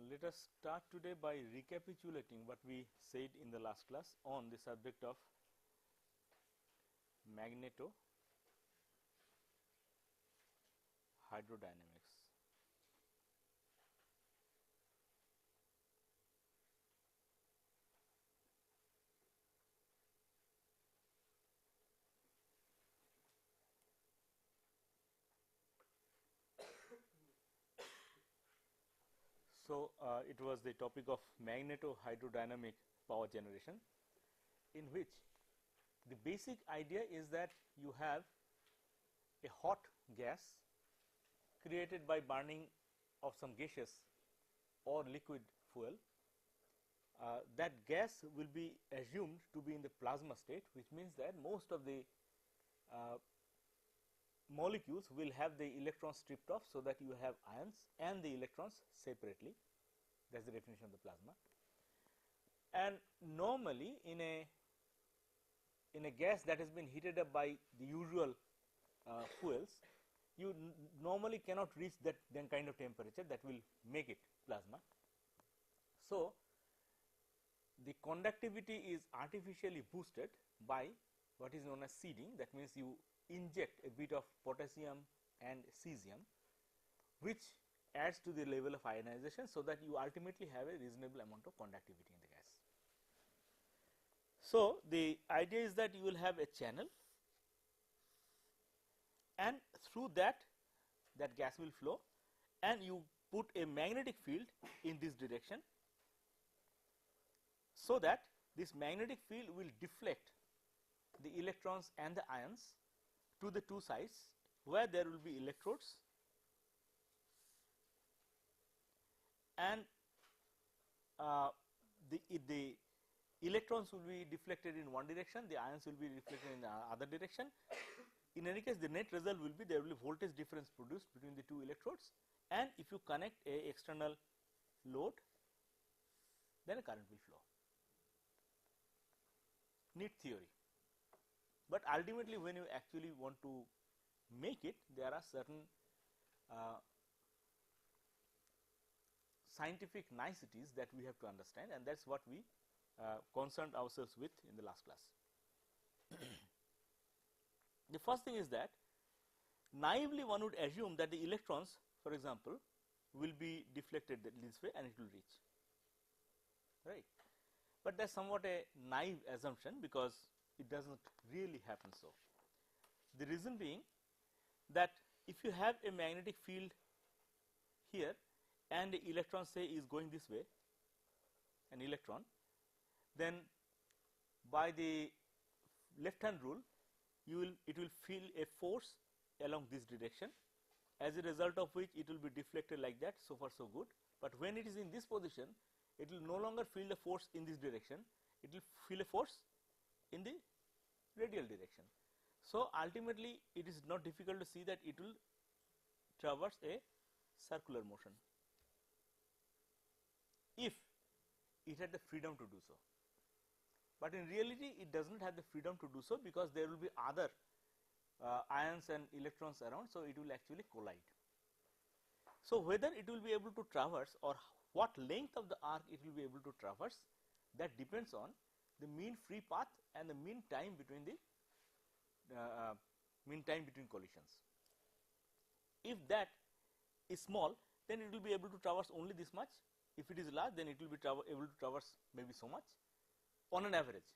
Let us start today by recapitulating what we said in the last class on the subject of magnetohydrodynamics. So, it was the topic of magnetohydrodynamic power generation, in which the basic idea is that you have a hot gas created by burning of some gaseous or liquid fuel. That gas will be assumed to be in the plasma state, which means that most of the molecules will have the electrons stripped off, so that you have ions and the electrons separately. That is the definition of the plasma. And normally in a gas that has been heated up by the usual fuels, you normally cannot reach that then kind of temperature that will make it plasma. So, the conductivity is artificially boosted by what is known as seeding. That means, you inject a bit of potassium and cesium, which adds to the level of ionization, so that you ultimately have a reasonable amount of conductivity in the gas. So, the idea is that you will have a channel, and through that gas will flow, and you put a magnetic field in this direction, so that this magnetic field will deflect the electrons and the ions to the two sides, where there will be electrodes, and the electrons will be deflected in one direction, the ions will be reflected in the other direction. In any case, the net result will be there will be voltage difference produced between the two electrodes, and if you connect a external load, then a current will flow. Neat theory. But ultimately, when you actually want to make it, there are certain scientific niceties that we have to understand, and that is what we concerned ourselves with in the last class. The first thing is that naively one would assume that the electrons, for example, will be deflected this way and it will reach, right. But that is somewhat a naive assumption, because it does not really happen so. The reason being that if you have a magnetic field here and the electron, say, is going this way, an electron, then by the left hand rule it will feel a force along this direction, as a result of which it will be deflected like that. So far so good, but when it is in this position, it will no longer feel the force in this direction, it will feel a force in the radial direction. So, ultimately it is not difficult to see that it will traverse a circular motion if it had the freedom to do so. But in reality, it does not have the freedom to do so, because there will be other ions and electrons around, so it will actually collide. So, whether it will be able to traverse, or what length of the arc it will be able to traverse, that depends on the mean free path and the mean time between the collisions. If that is small, then it will be able to traverse only this much. If it is large, then it will be able to traverse maybe so much on an average.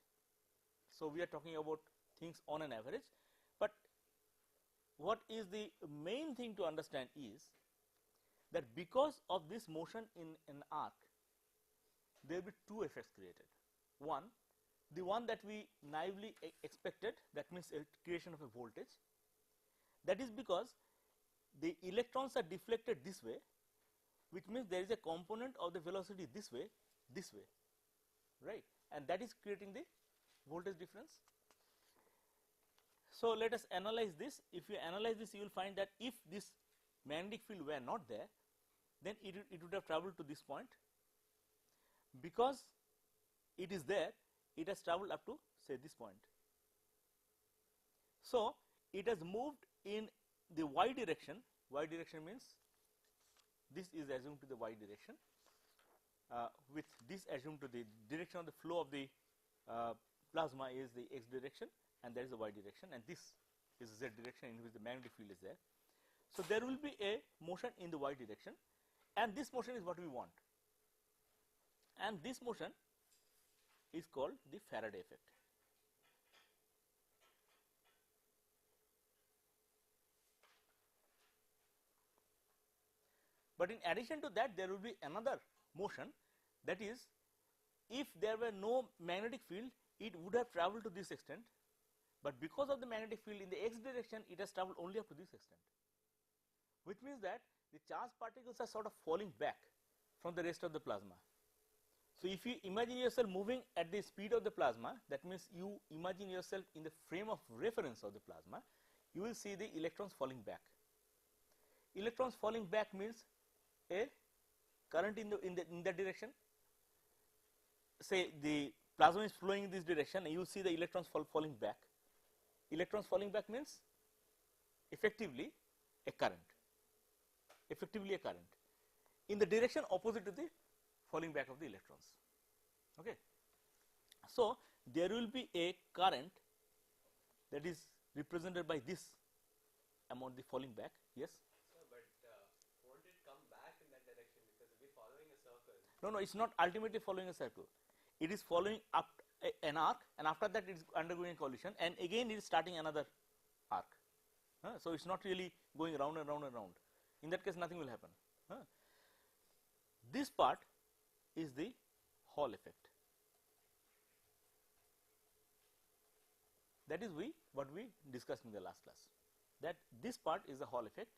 So, we are talking about things on an average, but what is the main thing to understand is that because of this motion in an arc, there will be two effects created. One, the one that we naively expected, that means a creation of a voltage. That is because the electrons are deflected this way, which means there is a component of the velocity this way, right, and that is creating the voltage difference. So, let us analyze this. If you analyze this, you will find that if this magnetic field were not there, then it would have traveled to this point. Because it is there, it has traveled up to, say, this point. So, it has moved in the y direction. Y direction means this is assumed to the y direction, with this assumed to the direction of the flow of the plasma is the x direction and there is the y direction, and this is the z direction in which the magnetic field is there. So, there will be a motion in the y direction, and this motion is what we want, and this motion is called the Faraday effect. But in addition to that, there will be another motion, that is, if there were no magnetic field, it would have traveled to this extent, but because of the magnetic field in the x direction, it has traveled only up to this extent, which means that the charged particles are sort of falling back from the rest of the plasma. So, if you imagine yourself moving at the speed of the plasma, that means you imagine yourself in the frame of reference of the plasma, you will see the electrons falling back. Electrons falling back means a current in that direction. Say the plasma is flowing in this direction, and you see the electrons falling back. Electrons falling back means effectively a current, in the direction opposite to the falling back of the electrons. Okay. So, there will be a current that is represented by this amount, the falling back. Yes. Sir, but won't it come back in that direction, because if we are following a circle? No, it is not ultimately following a circle. It is following up an arc, and after that it is undergoing a collision, and again it is starting another arc. So, it is not really going round and round and round. In that case, nothing will happen. This part is the Hall effect. That is what we discussed in the last class, that this part is the Hall effect,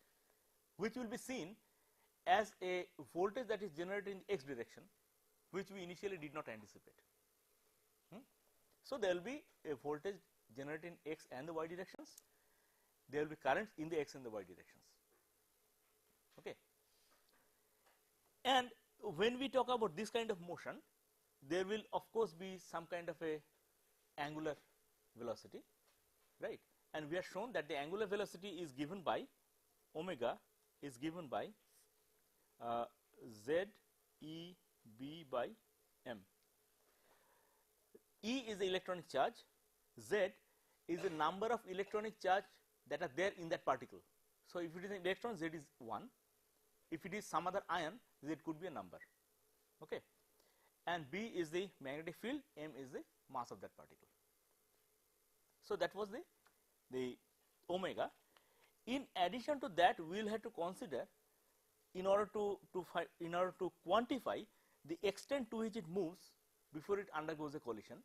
which will be seen as a voltage that is generated in x direction, which we initially did not anticipate. So, there will be a voltage generated in x and the y directions, there will be currents in the x and the y directions. Okay. And when we talk about this kind of motion, there will of course be some kind of a angular velocity, right, and we have shown that the angular velocity is given by omega is given by z e b by m. E is the electronic charge, z is the number of electronic charge that are there in that particle. So, if it is an electron, z is 1, if it is some other ion, z could be a number, okay, and b is the magnetic field, m is the mass of that particle. So, that was the omega. In addition to that, we will have to consider, in order to quantify the extent to which it moves before it undergoes a collision.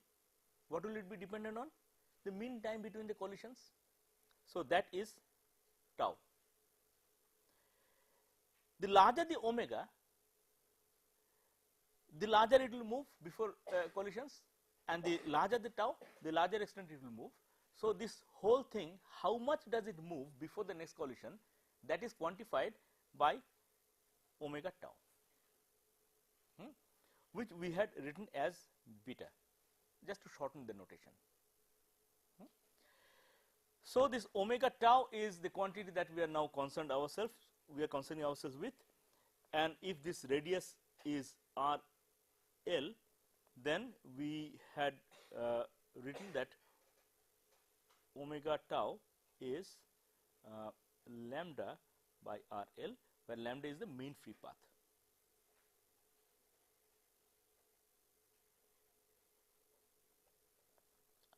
What will it be dependent on? The mean time between the collisions. So, that is tau. The larger the omega, the larger it will move before collisions, and the larger the tau, the larger extent it will move. So, this whole thing, how much does it move before the next collision, that is quantified by omega tau, which we had written as beta, just to shorten the notation. So, this omega tau is the quantity that we are now concerning ourselves with, and if this radius is r l, then we had written that omega tau is lambda by r l, where lambda is the mean free path.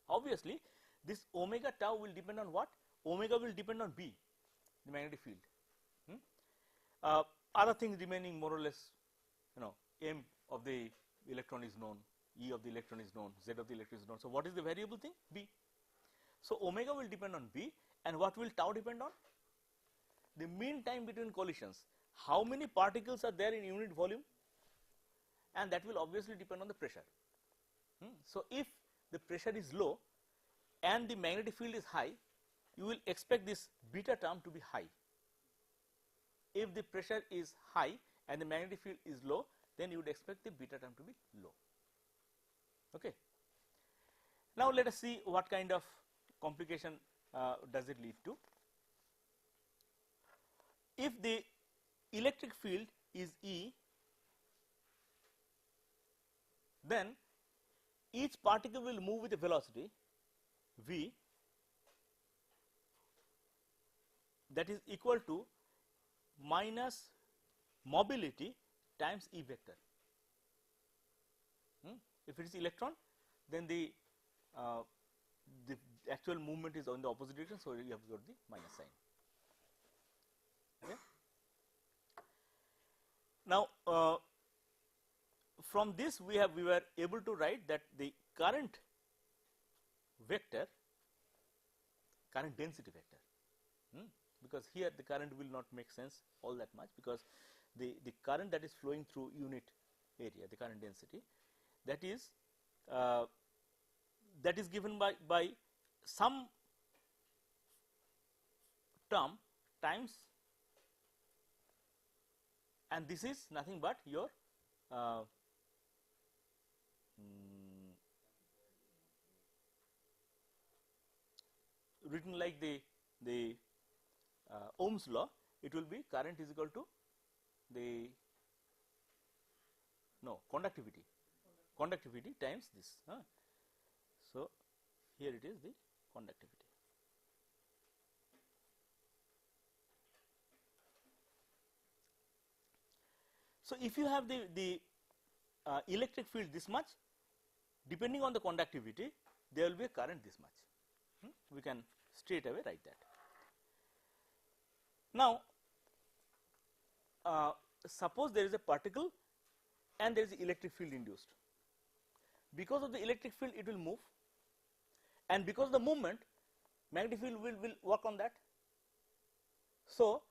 Obviously, this omega tau will depend on what? Omega will depend on B, the magnetic field. Other things remaining more or less, m of the electron is known, E of the electron is known, Z of the electron is known. So, what is the variable thing? B. So, omega will depend on B, and what will tau depend on? The mean time between collisions. How many particles are there in unit volume? And that will obviously depend on the pressure. So, if the pressure is low and the magnetic field is high, you will expect this beta term to be high. If the pressure is high and the magnetic field is low, then you would expect the beta term to be low. Okay. Now, let us see what kind of complication does it lead to. If the electric field is E then each particle will move with a velocity v that is equal to minus mobility times E vector. If it is electron, then the actual movement is on the opposite direction, so you have got the minus sign. Okay. Now, from this we were able to write that the current vector, current density vector, because here the current will not make sense all that much, because the current that is flowing through unit area, the current density, that is given by some term times, and this is nothing but your written like the Ohm's law, it will be current is equal to the conductivity times this. So, here it is the conductivity. So, if you have the electric field this much, depending on the conductivity, there will be a current this much. We can straight away write that. Now, suppose there is a particle and there is electric field induced. Because of the electric field, it will move, and because of the movement, magnetic field will work on that. So,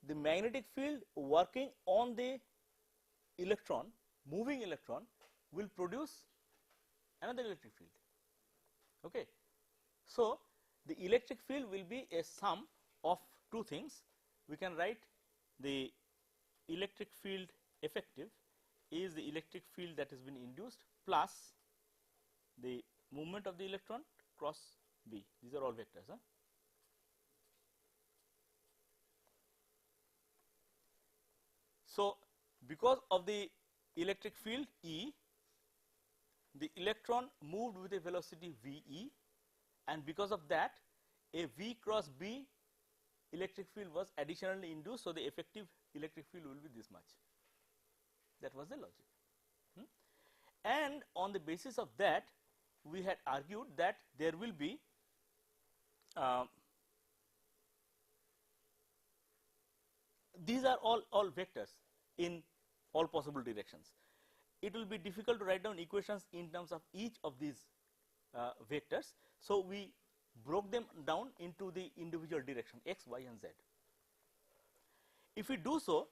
the magnetic field working on the electron, moving electron, will produce another electric field. Okay. So, the electric field will be a sum of two things. We can write the electric field effective is the electric field that has been induced plus the movement of the electron cross B. These are all vectors. So, because of the electric field E, the electron moved with a velocity VE, and because of that a V cross B electric field was additionally induced. So, the effective electric field will be this much. That was the logic. And on the basis of that, we had argued that there will be these are all vectors in all possible directions. It will be difficult to write down equations in terms of each of these vectors. So, we broke them down into the individual direction x, y and z. If we do so,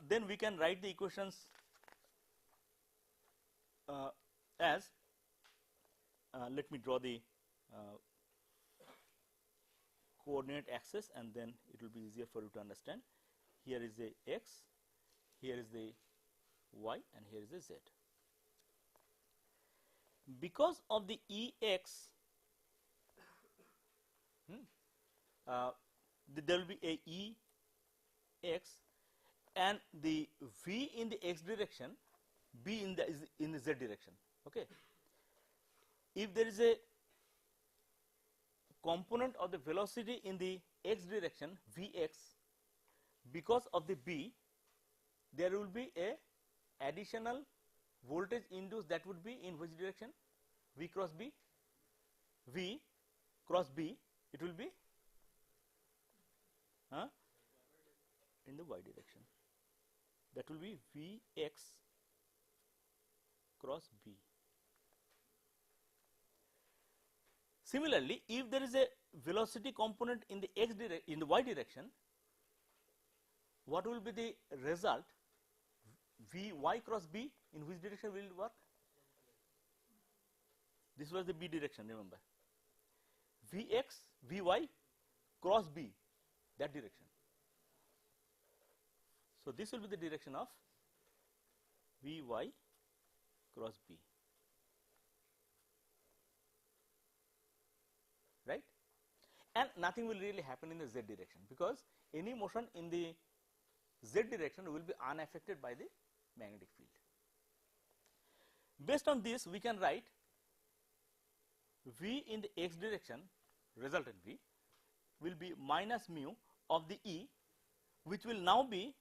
then we can write the equations as let me draw the coordinate axis, and then it will be easier for you to understand. Here is the x, here is the y, and here is the z. Because of the Ex, there will be a Ex, and the V in the x direction, B in the z direction. Okay. If there is a component of the velocity in the x direction Vx, because of the B, there will be a additional voltage induced that would be in which direction? V cross B, V cross B, it will be in the y direction. That will be Vx cross B. Similarly, if there is a velocity component in the in the y direction, what will be the result? Vy cross B, in which direction will it work? This was the B direction, remember. Vx, Vy cross B, that direction. So, this will be the direction of Vy cross B, right? And nothing will really happen in the z direction, because any motion in the z direction will be unaffected by the magnetic field. Based on this, we can write V in the x direction, resultant V will be minus mu of the E, which will now be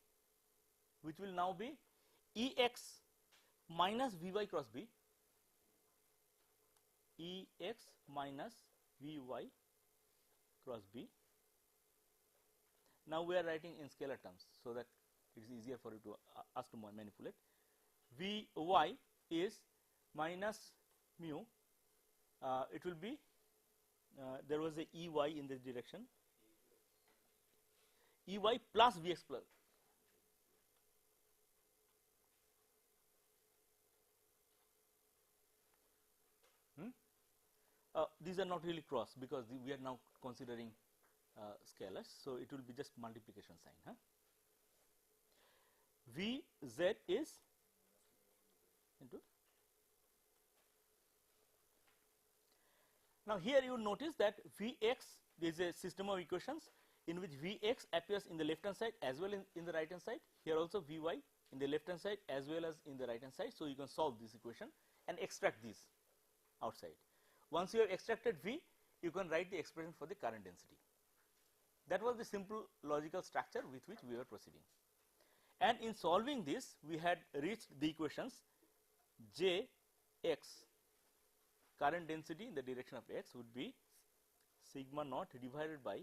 Ex minus Vy cross B, Ex minus Vy cross B. Now we are writing in scalar terms, so that it is easier for you to us to manipulate. Vy is minus mu, it will be there was a Ey in this direction, Ey plus Vx plus. These are not really cross, because we are now considering scalars, so it will be just multiplication sign. Vz is into. Now here you notice that Vx, there is a system of equations in which Vx appears in the left hand side as well in the right hand side. Here also Vy in the left hand side as well as in the right hand side. So you can solve this equation and extract these outside. Once you have extracted V, you can write the expression for the current density. That was the simple logical structure with which we were proceeding. And in solving this, we had reached the equations Jx, current density in the direction of x, would be sigma naught divided by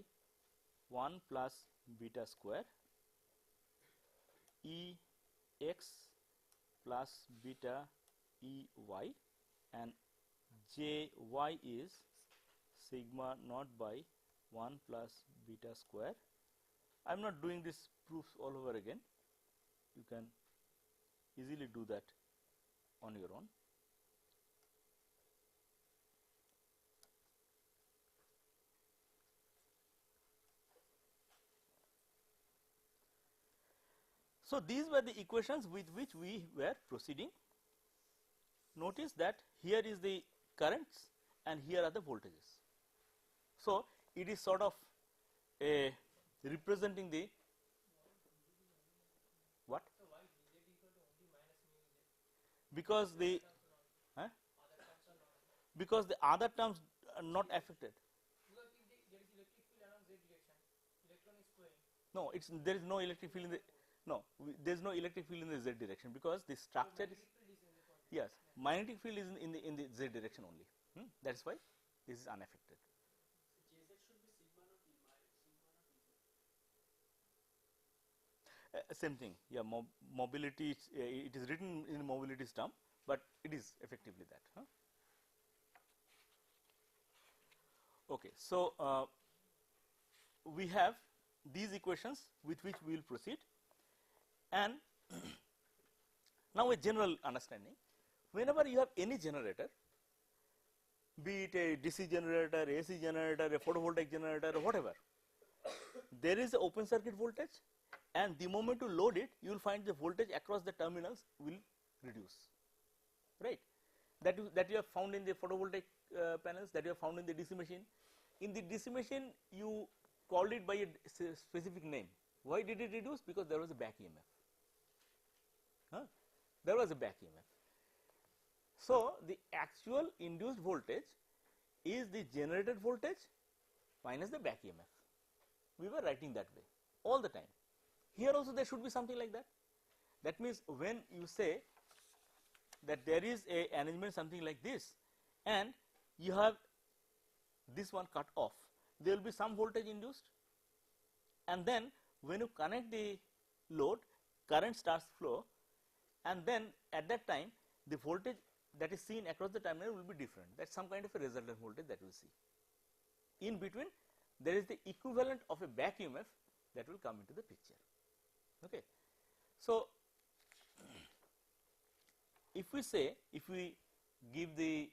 1 plus beta square Ex plus beta Ey, and Jy is sigma naught by 1 plus beta square. I am not doing this proofs all over again. You can easily do that on your own. So these were the equations with which we were proceeding. Notice that here is the currents and here are the voltages. So it is sort of a representing the what? So why is Z equal to only minus mu Z? Because the because the other terms are not affected. Because if there is electric field along Z direction, electron is flowing. No, there is no electric field in the there is no electric field in the Z direction, because the structure is, yes, magnetic field is in the Z direction only. That is why this is unaffected. Jz should be sigma not E, Same thing, yeah. Mobility, it is written in mobility's term, but it is effectively that. Okay, so we have these equations with which we will proceed, and now a general understanding. Whenever you have any generator, be it a DC generator, AC generator, a photovoltaic generator, or whatever, there is an open circuit voltage, and the moment you load it, you will find the voltage across the terminals will reduce, right? That you have found in the photovoltaic panels, that you have found in the DC machine. In the DC machine, you called it by a specific name. Why did it reduce? Because there was a back EMF. There was a back EMF. So the actual induced voltage is the generated voltage minus the back EMF. We were writing that way all the time. Here also there should be something like that. That means when you say that there is a arrangement something like this, and you have this one cut off, there will be some voltage induced, and then when you connect the load, current starts flow, and then at that time the voltage that is seen across the terminal will be different. That is some kind of a resultant voltage that we will see. In between, there is the equivalent of a back EMF that will come into the picture. Okay. So if we give the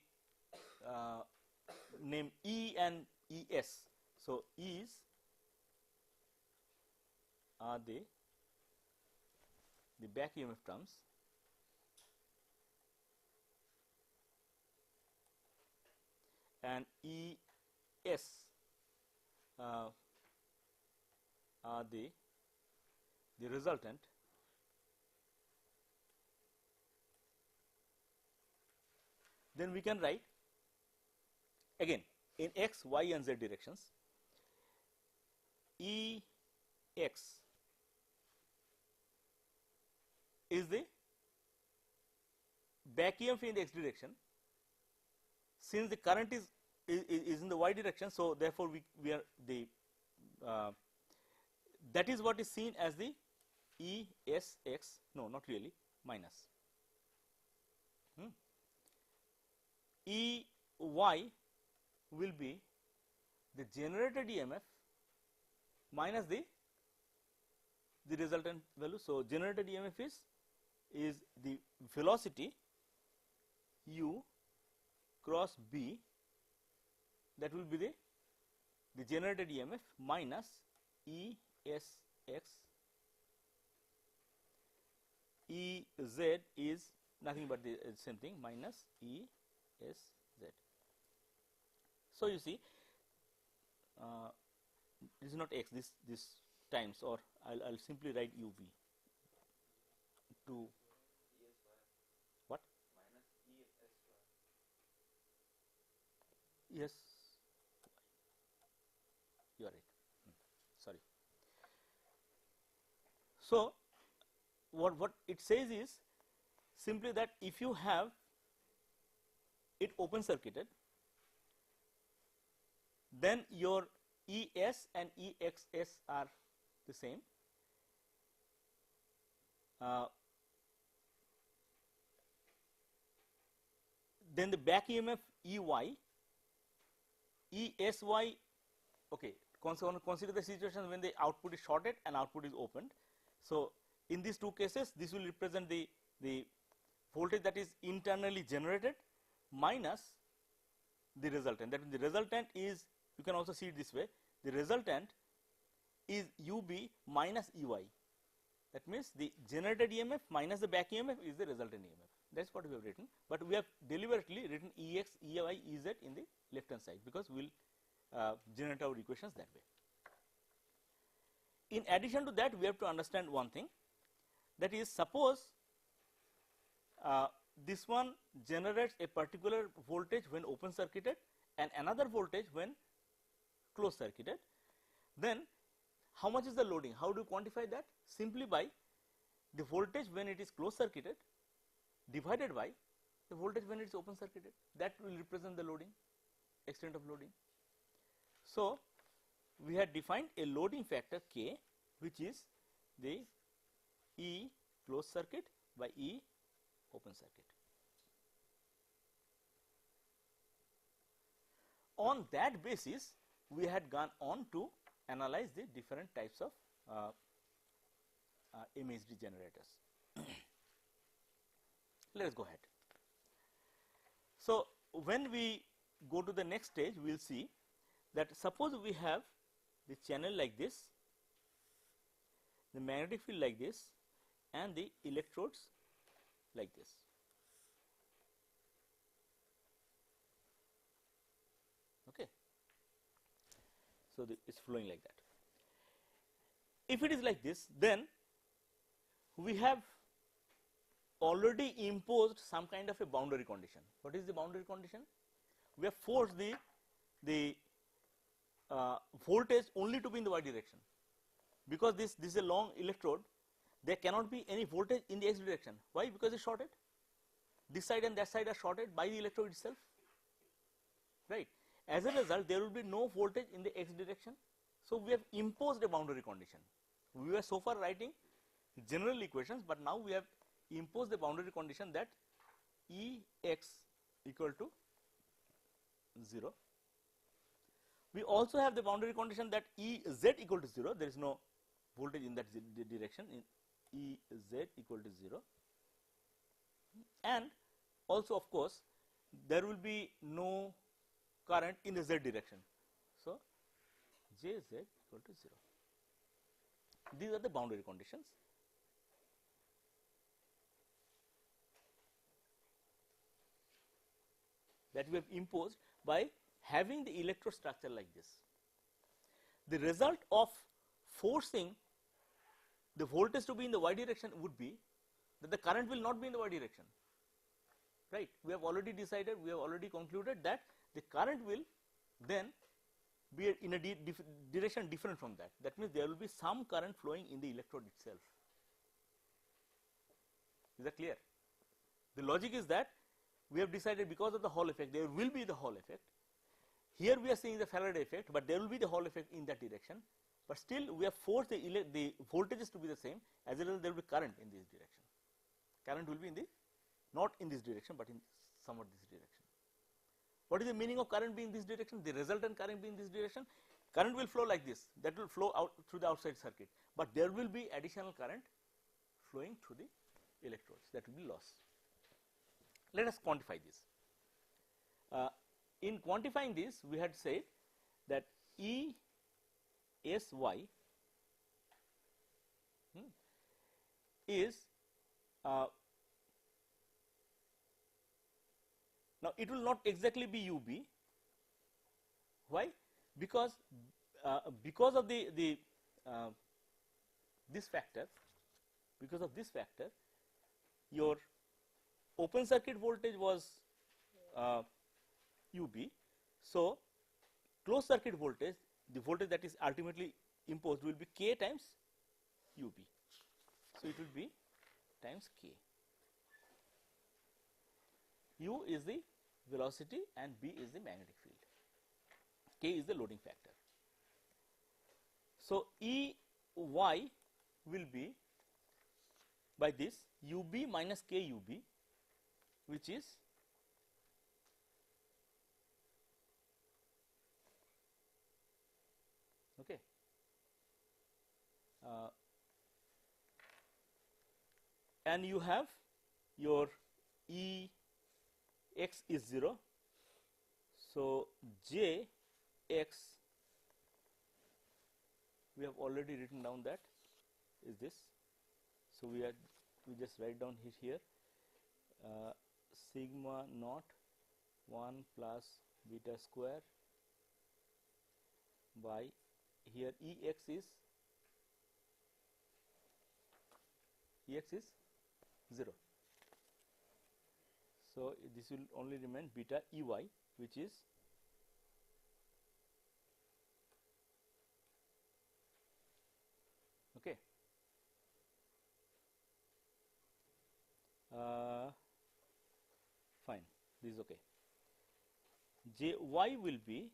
name E and ES, so E's are the back EMF terms, and ES are the resultant then we can write again in x, y and z directions, E x is the back EMF in the x direction. Since the current is in the y direction, so therefore we are the that is what is seen as the E S x, no, not really, minus E y will be the generated EMF minus the resultant value. So generated EMF is the velocity u cross b, that will be the generated EMF minus E S x. E z is nothing but the same thing, minus E S z. So you see, this is not x, this times, or I'll simply write u v to what? Minus ESY. Yes, you are right. Sorry. So what it says is simply that if you have it open circuited, then your ES and EXS are the same. Then the back EMF EY, ESY, okay, consider the situation when the output is shorted and output is opened. So in these two cases, this will represent the voltage that is internally generated minus the resultant. That means the resultant is, you can also see it this way, the resultant is UB minus EY. That means the generated EMF minus the back EMF is the resultant EMF. That is what we have written, but we have deliberately written EX, EY, EZ in the left hand side, because we will generate our equations that way. In addition to that, we have to understand one thing, that is, suppose this one generates a particular voltage when open circuited and another voltage when closed circuited, then how much is the loading? How do you quantify that? Simply by the voltage when it is closed circuited divided by the voltage when it is open circuited. That will represent the loading, extent of loading. So we had defined a loading factor K, which is the E closed circuit by E open circuit. On that basis, we had gone on to analyze the different types of MHD generators. Let us go ahead. So when we go to the next stage, we will see that suppose we have the channel like this, the magnetic field like this, and the electrodes like this. Okay. So it's flowing like that. If it is like this, then we have already imposed some kind of a boundary condition. What is the boundary condition? We have forced the voltage only to be in the y direction, because this is a long electrode. There cannot be any voltage in the x direction. Why? Because it's shorted. This side and that side are shorted by the electrode itself, right? As a result, there will be no voltage in the x direction. So we have imposed a boundary condition. We were so far writing general equations, but now we have imposed the boundary condition that Ex equal to 0. We also have the boundary condition that Ez equal to 0. There is no voltage in that direction. In Ez equal to 0, and also of course there will be no current in the z direction. So Jz equal to 0. These are the boundary conditions. That we have imposed by having the electrode structure like this. The result of forcing the voltage to be in the y direction would be that the current will not be in the y direction. right. We have already decided, we have already concluded that the current will then be in a direction different from that. That means there will be some current flowing in the electrode itself. Is that clear? The logic is that we have decided because of the Hall effect, there will be the Hall effect. Here we are seeing the Faraday effect, but there will be the Hall effect in that direction. But still we have forced the voltages to be the same, as a result there will be current in this direction. Current will be in the, not in this direction, but in somewhat this direction. What is the meaning of current being this direction? The resultant current being this direction, current will flow like this, that will flow out through the outside circuit, but there will be additional current flowing through the electrodes, that will be loss. Let us quantify this. In quantifying this, we had said that E S Y is now it will not exactly be UB. Why? Because of the this factor, because of this factor, your open circuit voltage was UB. So closed circuit voltage, the voltage that is ultimately imposed will be K times UB. So it will be times K. U is the velocity and B is the magnetic field. K is the loading factor. So E Y will be by this UB minus K UB, which is okay. And you have your E x is 0. So J x, we have already written down that is this. So we just write down here sigma naught 1 plus beta square by here Ex is 0. So this will only remain beta Ey, which is okay. Fine, this is okay. Jy will be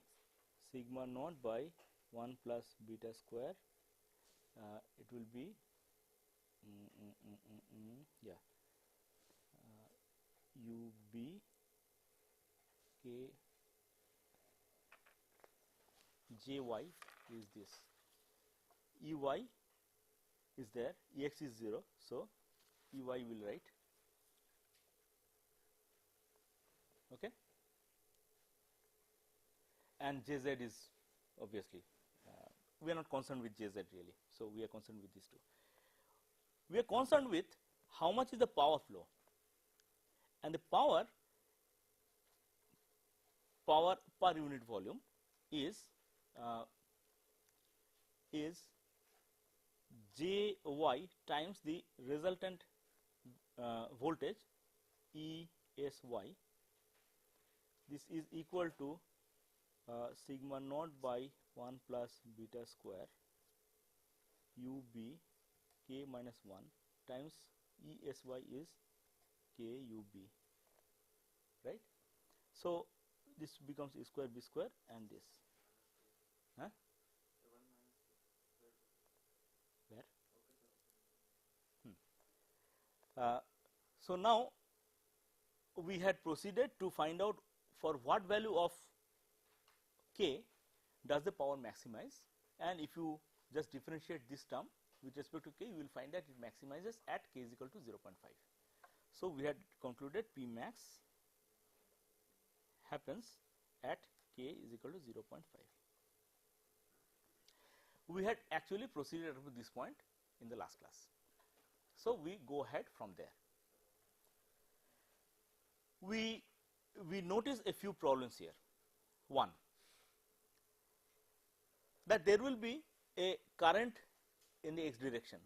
sigma naught by 1 plus beta square. It will be yeah UB K Jy is this. Ey is there, Ex is 0, so Ey will write. Okay, and Jz is obviously we are not concerned with Jz really, so we are concerned with these two. We are concerned with how much is the power flow, and the power per unit volume is Jy times the resultant voltage ESY. This is equal to sigma naught by 1 plus beta square UB K minus 1 times ESY is KUB, right. So this becomes A square B square and this. Huh? Where? So now we had proceeded to find out for what value of K does the power maximize, and if you just differentiate this term with respect to K, you will find that it maximizes at K is equal to 0.5. So we had concluded P max happens at K is equal to 0.5. We had actually proceeded up to this point in the last class. So we go ahead from there. We notice a few problems here. One, that there will be a current in the x direction,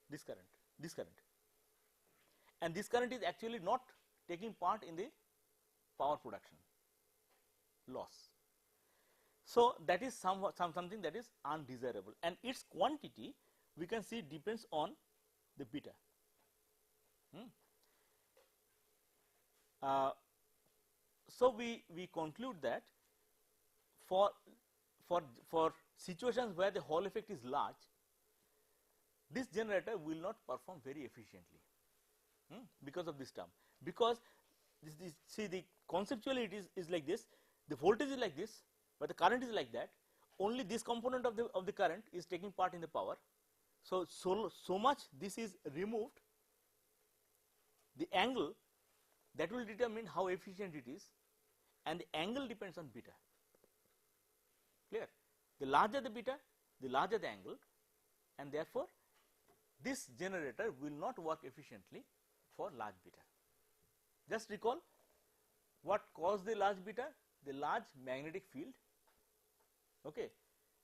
this current, and this current is actually not taking part in the power production loss. So, that is something that is undesirable, and its quantity we can see depends on the beta. So, we conclude that for situations where the Hall effect is large, this generator will not perform very efficiently because of this term, because this see, the conceptually it is like this, the voltage is like this, but the current is like that, only this component of the current is taking part in the power. So much this is removed, the angle that will determine how efficient it is, and the angle depends on beta. Clear? The larger the beta, the larger the angle, and therefore this generator will not work efficiently for large beta. Just recall what caused the large beta, the large magnetic field, okay.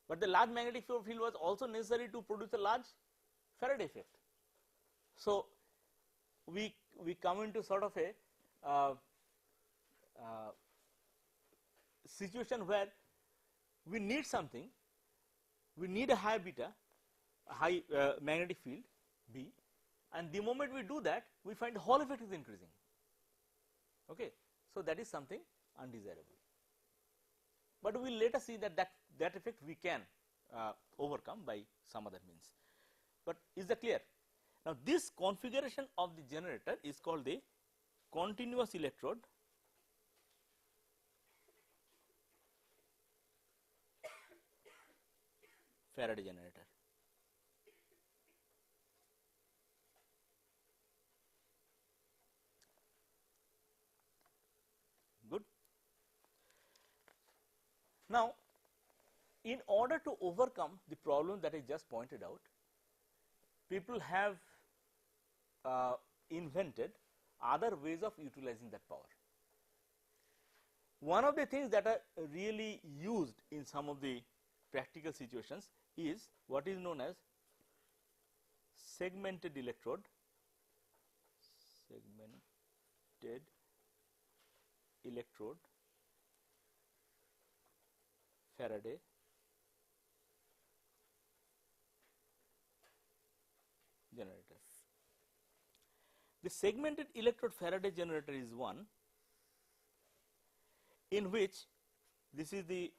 But the large magnetic field was also necessary to produce a large Faraday effect. So, we come into sort of a situation where we need something, we need a high beta, a high magnetic field B, and the moment we do that, we find the Hall effect is increasing. Okay. So, that is something undesirable, but we will later see that effect we can overcome by some other means. But is that clear? Now, this configuration of the generator is called the continuous electrode Faraday generator. Good. Now, in order to overcome the problem that I just pointed out, people have invented other ways of utilizing that power. One of the things that are really used in some of the practical situations is what is known as segmented electrode, Faraday generator. The segmented electrode Faraday generator is one in which this is the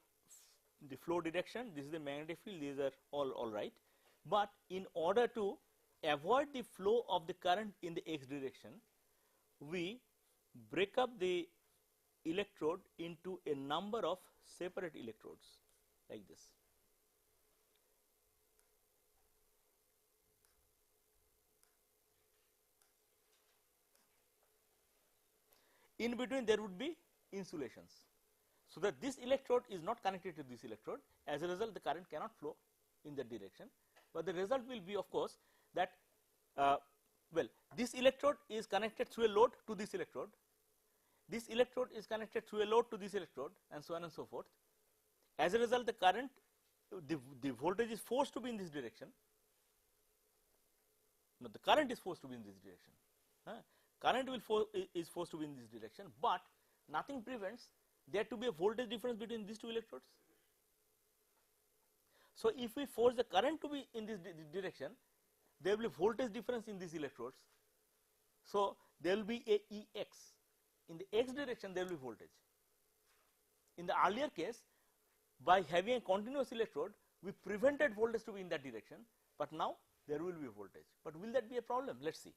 flow direction, this is the magnetic field, these are all right, but in order to avoid the flow of the current in the x direction, we break up the electrode into a number of separate electrodes like this. In between there would be insulations, so that this electrode is not connected to this electrode. As a result, the current cannot flow in that direction, but the result will be, of course, that well, this electrode is connected through a load to this electrode, this electrode is connected through a load to this electrode, and so on and so forth. As a result, the current, the voltage is forced to be in this direction. No, the current is forced to be in this direction. Current is forced to be in this direction, but nothing prevents there to be a voltage difference between these two electrodes. So, if we force the current to be in this direction, there will be voltage difference in these electrodes. So, there will be a Ex. In the x direction, there will be voltage. In the earlier case, by having a continuous electrode, we prevented voltage to be in that direction, but now there will be voltage. But will that be a problem? Let us see.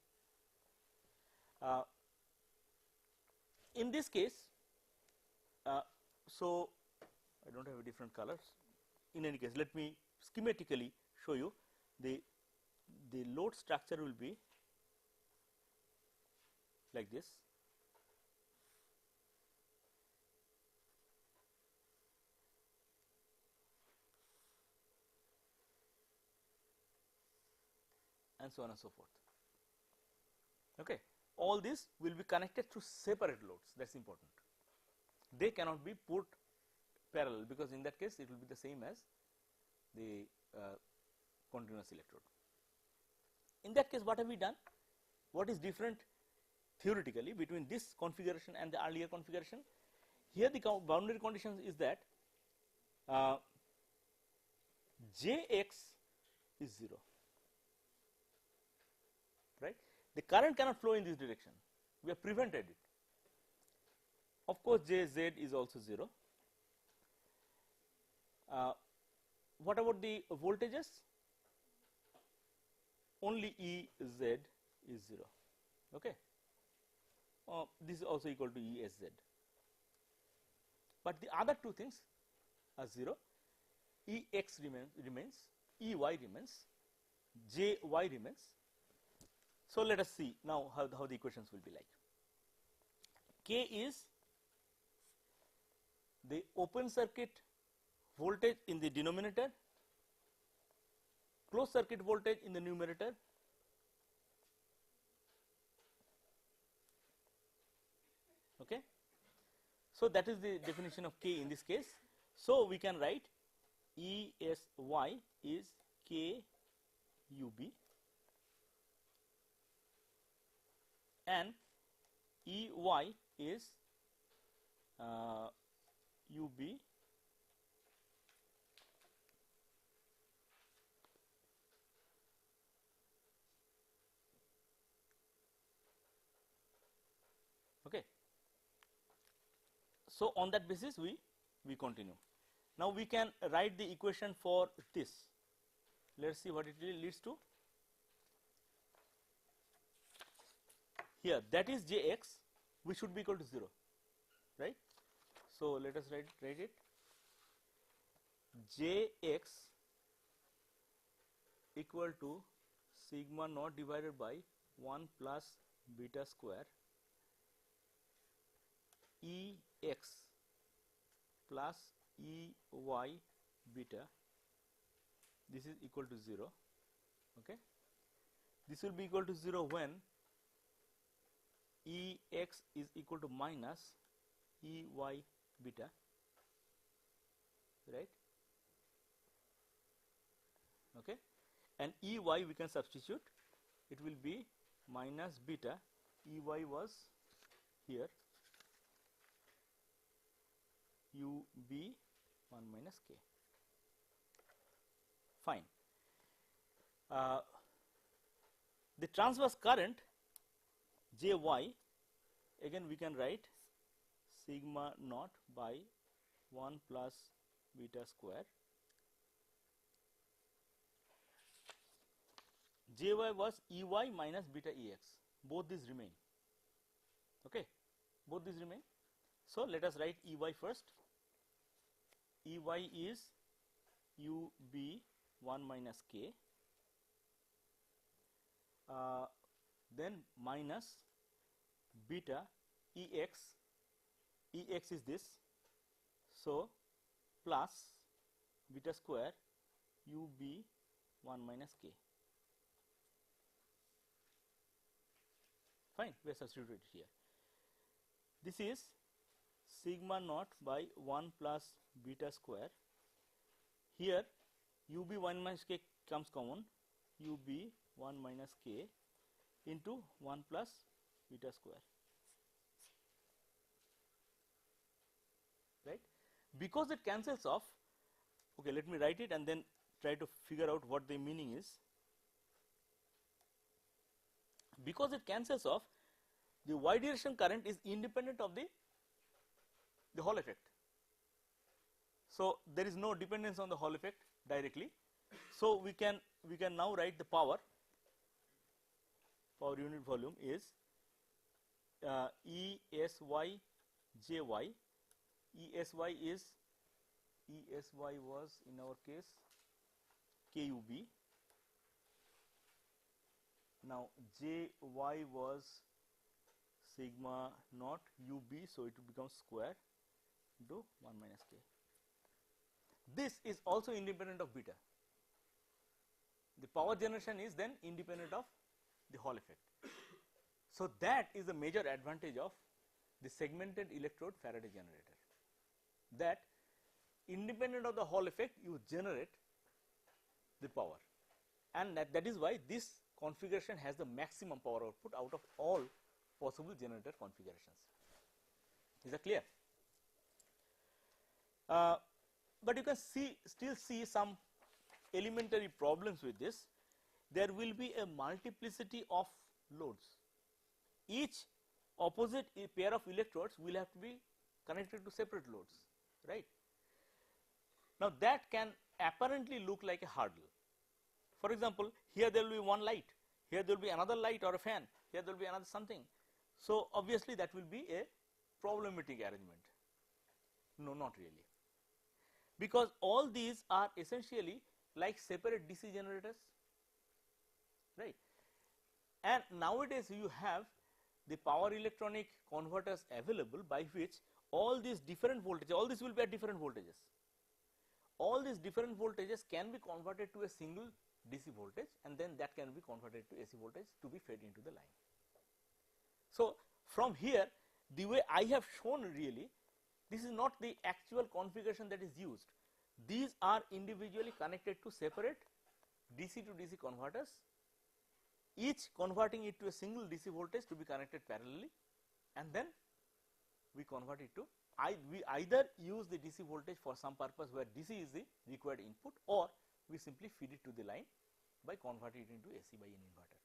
In this case, so I do not have different colors. In any case, let me schematically show you the load structure will be like this. And so on and so forth. Okay. All this will be connected to separate loads, that is important. They cannot be put parallel, because in that case it will be the same as the continuous electrode. In that case, what have we done? What is different theoretically between this configuration and the earlier configuration. Here the boundary conditions is that Jx is 0, right. The current cannot flow in this direction, we have prevented it. Of course, Jz is also 0. What about the voltages? Only Ez is 0, okay. This is also equal to Esz, but the other two things are 0. Ex remains, Ey remains, Jy remains. So let us see now how the equations will be like. K is the open circuit voltage in the denominator, closed circuit voltage in the numerator, okay. So that is the definition of K in this case. So we can write ESY is KUB and EY is UB okay. So on that basis we continue. Now we can write the equation for this. Let us see what it leads to. Here that is Jx, which should be equal to 0, right. So let us write it. Jx equal to sigma naught divided by 1 plus beta square Ex plus Ey beta, this is equal to 0, okay. This will be equal to 0 when Ex is equal to minus Ey beta, right, okay. And Ey we can substitute, it will be minus beta, Ey was here, UB 1 minus K, fine. The transverse current Jy, again we can write sigma naught by 1 plus beta square. Jy was Ey minus beta Ex, both these remain, okay, both these remain. So let us write Ey first. Ey is UB 1 minus K, then minus beta Ex is this, so plus beta square UB 1 minus K, fine, we have substituted here. This is sigma naught by 1 plus beta square, here UB 1 minus K comes common, UB 1 minus K into 1 plus beta square, right. Because it cancels off, okay, let me write it and then try to figure out what the meaning is. Because it cancels off, the y direction current is independent of the Hall effect. So there is no dependence on the Hall effect directly. So we can now write the power unit volume is ESY Jy. ESY was in our case KUB. Now Jy was sigma naught UB, so it becomes square into 1 minus K. This is also independent of beta. The power generation is then independent of the Hall effect. So that is the major advantage of the segmented electrode Faraday generator, that independent of the Hall effect you generate the power, and that is why this configuration has the maximum power output out of all possible generator configurations. Is that clear? But you can still see some elementary problems with this. There will be a multiplicity of loads. Each opposite pair of electrodes will have to be connected to separate loads, right? Now that can apparently look like a hurdle. For example, here there will be one light, here there will be another light or a fan, here there will be another something. So obviously that will be a problematic arrangement. No, not really, because all these are essentially like separate DC generators, right? And nowadays you have the power electronic converters available by which all these different voltages, all these will be at different voltages. All these different voltages can be converted to a single DC voltage, and then that can be converted to AC voltage to be fed into the line. So from here, the way I have shown, really this is not the actual configuration that is used. These are individually connected to separate DC to DC converters, each converting it to a single DC voltage to be connected parallelly, and then we convert it to, we either use the DC voltage for some purpose where DC is the required input, or we simply feed it to the line by converting it into AC by an inverter.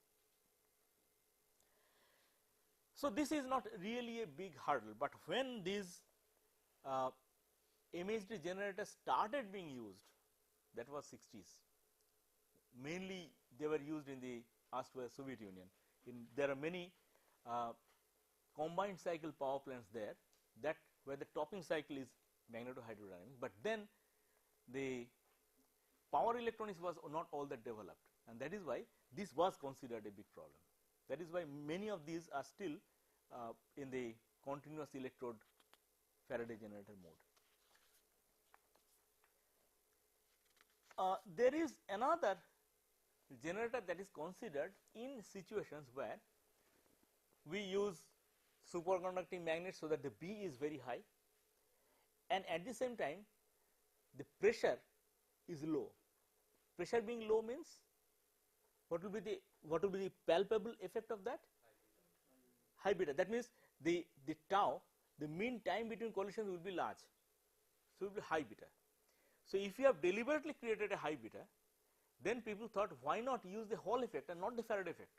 So this is not really a big hurdle, but when these MHD generators started being used, that was 60s. Mainly they were used in the erstwhile Soviet Union. There are many combined cycle power plants there, that where the topping cycle is magnetohydrodynamic, but then the power electronics was not all that developed, and that is why this was considered a big problem. That is why many of these are still in the continuous electrode Faraday generator mode. There is another generator that is considered in situations where we use superconducting magnets so that the B is very high, and at the same time the pressure is low. Pressure being low means what will be the palpable effect of that? High beta. That means the tau, the mean time between collisions will be large, so it will be high beta. So if you have deliberately created a high beta, then people thought, why not use the Hall effect and not the Faraday effect,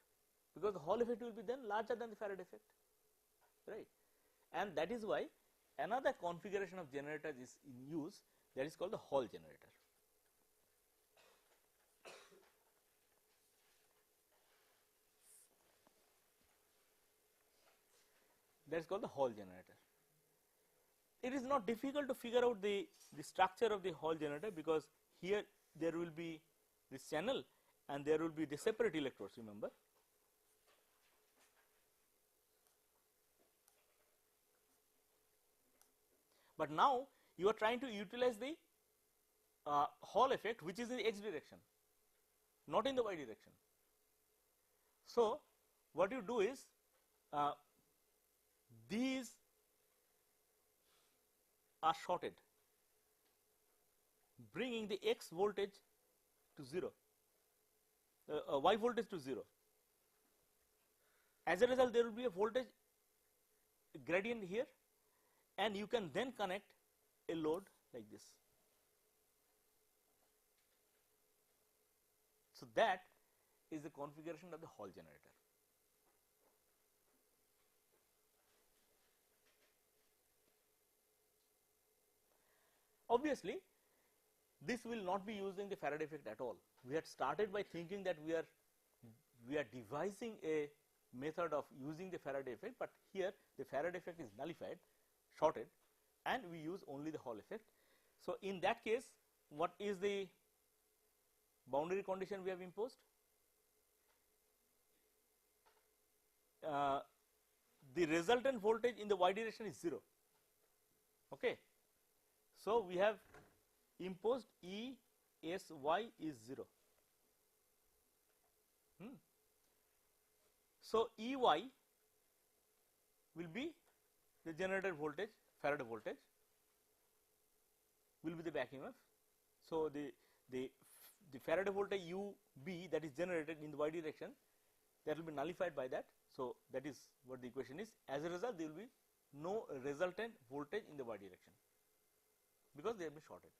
because the Hall effect will be then larger than the Faraday effect, right? And that is why another configuration of generators is in use, that is called the Hall generator. That is called the Hall generator. It is not difficult to figure out the structure of the Hall generator, because here there will be this channel and there will be the separate electrodes, remember. But now you are trying to utilize the Hall effect, which is in the x direction, not in the y direction. So what you do is, these are shorted, bringing the x voltage to 0, y voltage to 0. As a result, there will be a voltage gradient here, and you can then connect a load like this. So that is the configuration of the Hall generator. Obviously, this will not be using the Faraday effect at all. We had started by thinking that we are devising a method of using the Faraday effect, but here the Faraday effect is nullified, shorted, and we use only the Hall effect. So in that case, what is the boundary condition we have imposed? The resultant voltage in the y direction is 0. Okay. So we have imposed E S Y is 0. So E Y will be the generator voltage, Faraday voltage, will be the back EMF. So the Faraday voltage U B that is generated in the y direction that will be nullified by that. So, that is what the equation is. As a result, there will be no resultant voltage in the y direction because they have been shorted.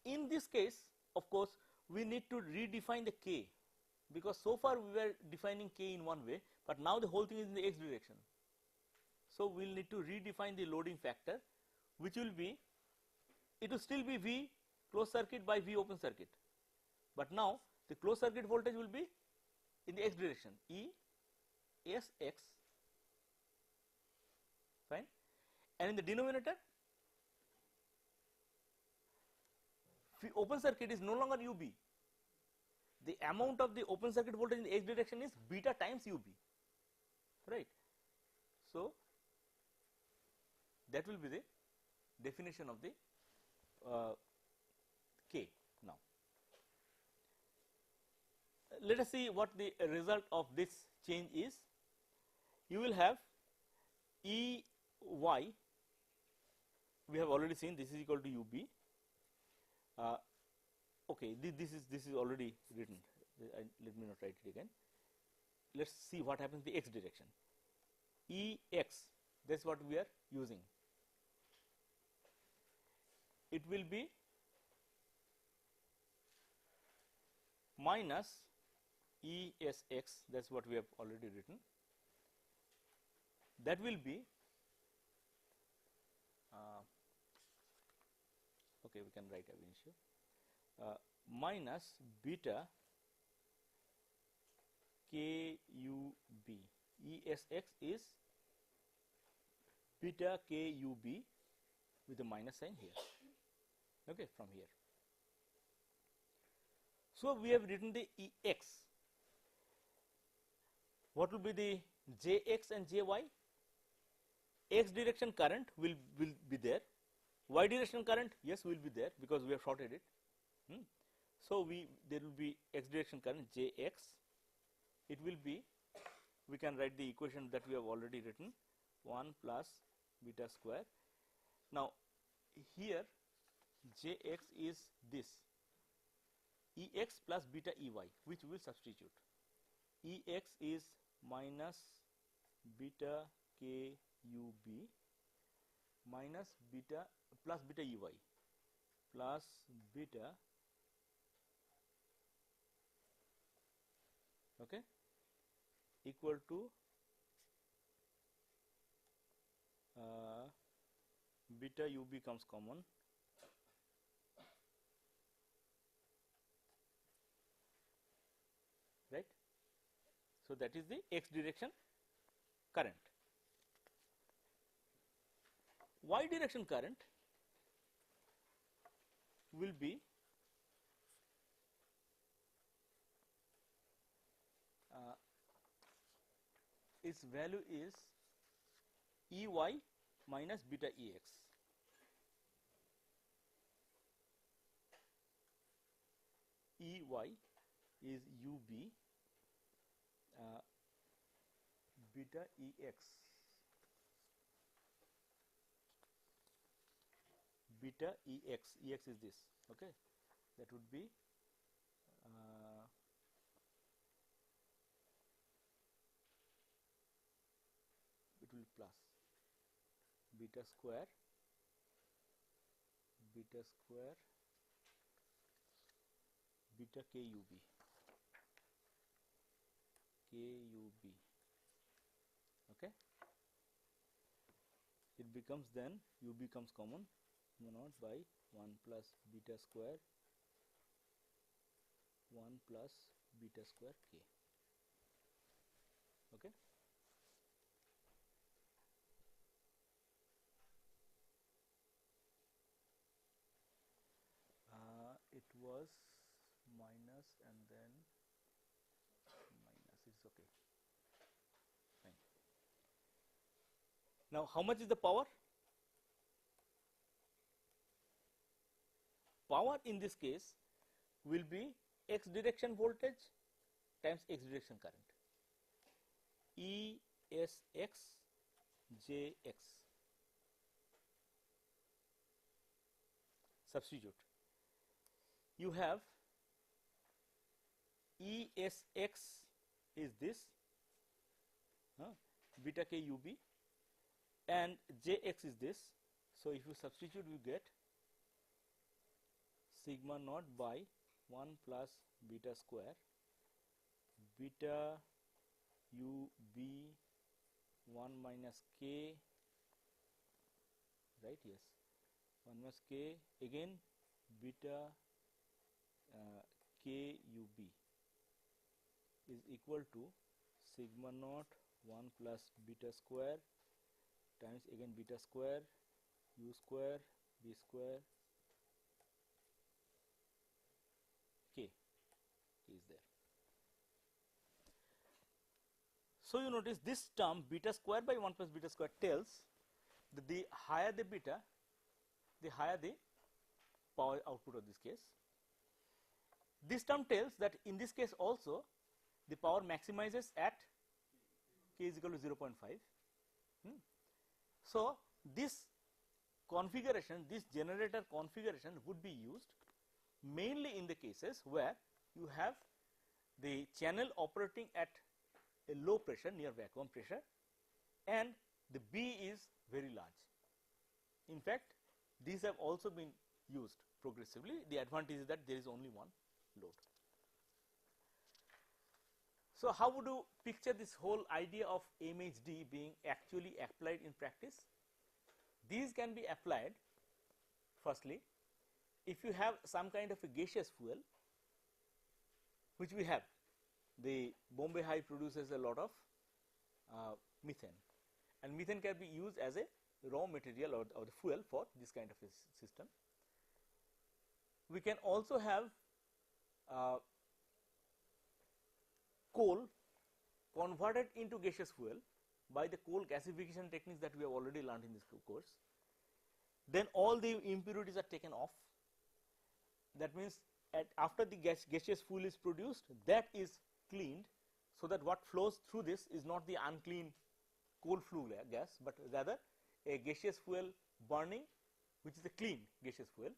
In this case, of course, we need to redefine the k, because so far we were defining k in one way, but now the whole thing is in the x direction. So, we will need to redefine the loading factor, which will be, it will still be V closed circuit by V open circuit, but now the closed circuit voltage will be in the x direction, E S x, fine, and in the denominator open circuit is no longer UB. The amount of the open circuit voltage in the x direction is beta times UB, right. So, that will be the definition of the K. Now, let us see what the result of this change is. You will have E y, we have already seen this is equal to UB. Okay, this is already written. Let me not write it again. Let us see what happens in the x direction. E x, that is what we are using. It will be minus E S x, that is what we have already written. That will be okay, we can write ab initio minus beta k u b. E S x is beta k u b with a minus sign here, okay, from here. So, we have written the E x. What will be the J x and J y? X direction current will be there, y direction current, yes, will be there because we have shorted it. So, there will be x direction current J x, it will be, we can write the equation that we have already written, 1 plus beta square. Now, here J x is this E x plus beta E y, which we will substitute. E x is minus beta k u b minus beta plus beta E y plus beta, okay, equal to beta u b comes common, right. So, that is the x direction current. Y direction current will be its value is E y minus beta E x. E y is U b beta E x, beta E x, E x is this, okay, that would be it will plus beta square beta k u b okay. It becomes then u b comes common, mu naught by 1 plus beta square 1 plus beta square k, okay. It was minus and then minus, it's okay, fine. Now, how much is the power? Power in this case will be x direction voltage times x direction current, E S x J x. Substitute. You have ESX is this, beta k UB, and JX is this. So if you substitute, you get sigma naught by 1 plus beta square beta UB 1 minus k, right? Yes, 1 minus k, again beta k UB is equal to sigma naught 1 plus beta square times again beta square u square b square k is there. So you notice this term beta square by 1 plus beta square tells that the higher the beta, the higher the power output of this case. This term tells that in this case also the power maximizes at k is equal to 0.5. So this configuration, this generator configuration would be used mainly in the cases where you have the channel operating at a low pressure near vacuum pressure and the B is very large. In fact, these have also been used progressively. The advantage is that there is only one load. So how would you picture this whole idea of MHD being actually applied in practice? These can be applied firstly if you have some kind of a gaseous fuel, which we have. The Bombay High produces a lot of methane, and methane can be used as a raw material or the fuel for this kind of a system. We can also have coal converted into gaseous fuel by the coal gasification techniques that we have already learned in this course. Then all the impurities are taken off. That means after the gaseous fuel is produced, that is cleaned, so that what flows through this is not the unclean coal flue gas, but rather a gaseous fuel burning, which is a clean gaseous fuel.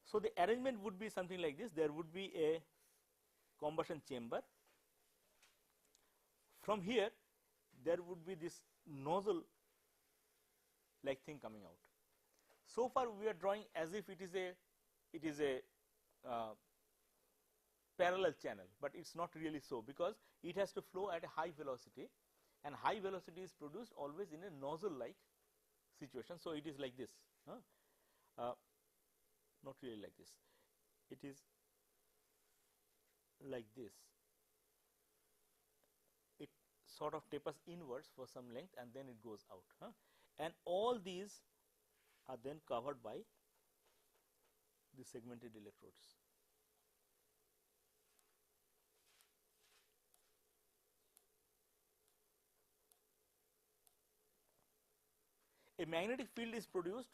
So the arrangement would be something like this. There would be a combustion chamber. From here there would be this nozzle like thing coming out. So far we are drawing as if it is a parallel channel, but it is not really so, because it has to flow at a high velocity, and high velocity is produced always in a nozzle like situation. So it is like this, not really like this, it is like this. It sort of tapers inwards for some length and then it goes out, and all these are then covered by the segmented electrodes. A magnetic field is produced,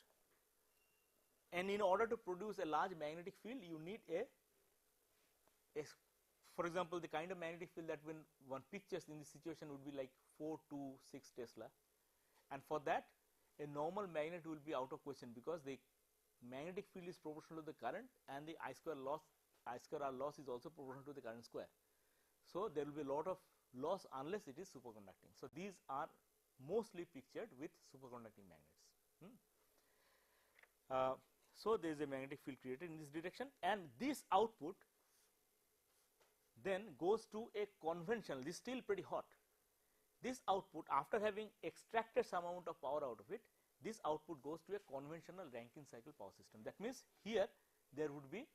and in order to produce a large magnetic field you need for example, the kind of magnetic field that when one pictures in this situation would be like 4 to 6 Tesla, and for that a normal magnet will be out of question, because the magnetic field is proportional to the current and the I square R loss is also proportional to the current square. So there will be a lot of loss unless it is superconducting. So these are mostly pictured with superconducting magnets. So there is a magnetic field created in this direction, and this output then goes to a conventional, this is still pretty hot. This output, after having extracted some amount of power out of it, this output goes to a conventional Rankine cycle power system. That means here there would be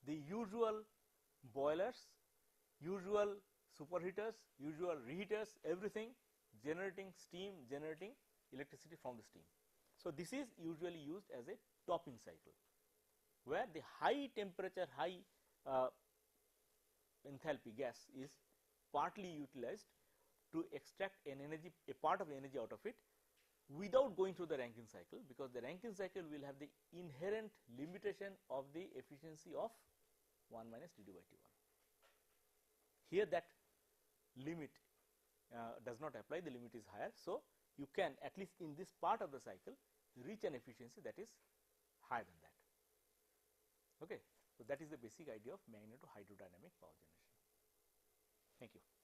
the usual boilers, usual superheaters, usual reheaters, everything generating steam, generating electricity from the steam. So this is usually used as a topping cycle, where the high temperature, high enthalpy gas is partly utilized to extract an energy, a part of the energy out of it, without going through the Rankine cycle, because the Rankine cycle will have the inherent limitation of the efficiency of 1 minus dD by T1. Here that limit does not apply, the limit is higher. So you can, at least in this part of the cycle, reach an efficiency that is higher than that. Okay. So, that is the basic idea of magnetohydrodynamic power generation. Thank you.